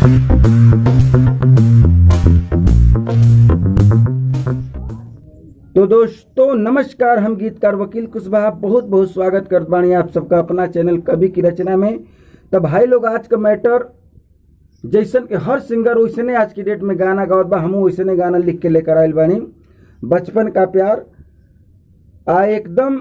तो दोस्तों नमस्कार, हम गीतकार वकील कुशवाहा बहुत बहुत स्वागत करते बानी आप सबका अपना चैनल कवि की रचना में। तब भाई लोग, आज का मैटर जैसन के हर सिंगर वैसने आज की डेट में गाना गावत बा, हम वैसने गाना लिख के लेकर आयल बानी। बचपन का प्यार आ एकदम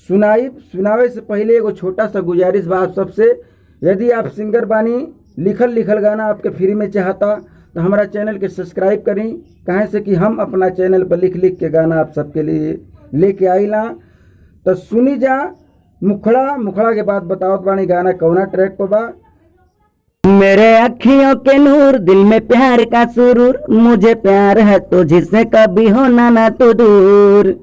सुनावे से पहले एगो छोटा सा गुजारिश बा आप सबसे। यदि आप सिंगर बानी, लिखल गाना आपके फ्री में चाहता तो हमारा चैनल के सब्सक्राइब करी, कहें से कि हम अपना चैनल पर लिख के गाना आप सबके लिए लेके आईला। तो सुनी जा मुखड़ा के बाद बताओ बानी गाना कौना ट्रैक पर बा। मेरे अखियों के नूर, दिल में प्यार का सुरूर, मुझे प्यार है तुझसे कभी होना ना तो दूर।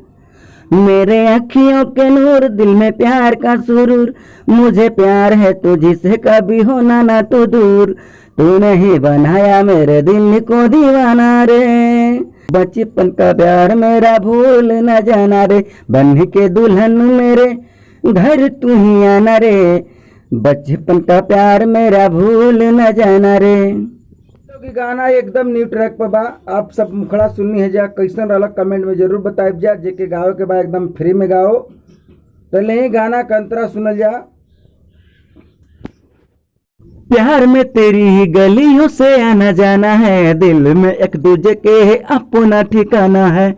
मेरे अखियों के नूर, दिल में प्यार का सुरूर, मुझे प्यार है तुझसे कभी होना ना तो दूर। तूने ही बनाया मेरे दिल को दीवाना रे, बचपन का प्यार मेरा भूल न जाना रे, बन के दुल्हन मेरे घर तू ही आना रे, बचपन का प्यार मेरा भूल न जाना रे। तो गाना एकदम न्यू ट्रैक पर बा। आप सब मुखड़ा सुननी है जा, कैसन रहला कमेंट में जरूर बताइब जा। जेके गाओ के बा एकदम फ्री में गाओ। तो ले गाना कंतरा सुनल जा। प्यार में तेरी ही गलियों से आना जाना है, दिल में एक दूजे के अपना ठिकाना है।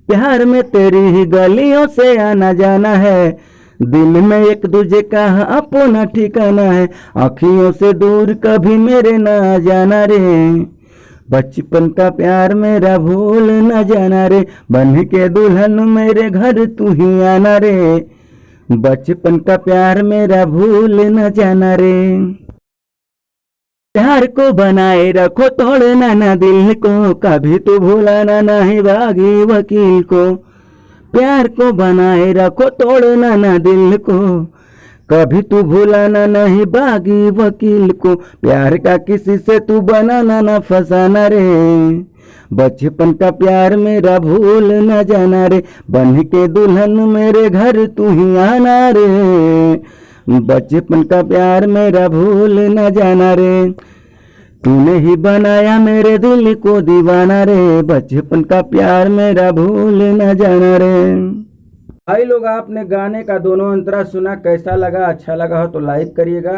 प्यार में तेरी ही गलियों से आना जाना है, दिल में एक दूजे का अपना ठिकाना है। आँखियों से दूर कभी मेरे ना जाना रे, बचपन का प्यार मेरा भूल न जाना रे, बन के दुल्हन मेरे घर तू ही आना रे, बचपन का प्यार मेरा भूल न जाना रे। प्यार को बनाए रखो, तोड़ना ना दिल को, कभी तो भूलाना नहीं बागी वकील को। प्यार को बनाए रखो, तोड़ना ना दिल को, कभी तू भूलाना नहीं बागी वकील को। प्यार का किसी से तू बनाना ना फसाना रे, बचपन का प्यार मेरा भूल न जाना रे, बन के दुल्हन मेरे घर तू ही आना रे, बचपन का प्यार मेरा भूल न जाना रे। तूने ही बनाया मेरे दिल को दीवाना रे, बचपन का प्यार मेरा भूल न जाना रे। भाई लोग, आपने गाने का दोनों अंतरा सुना, कैसा लगा? अच्छा लगा हो तो लाइक करिएगा,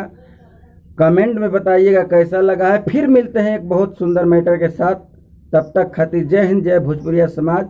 कमेंट में बताइएगा कैसा लगा है। फिर मिलते हैं एक बहुत सुंदर मैटर के साथ। तब तक खातिर जय हिंद, जय भोजपुरिया समाज।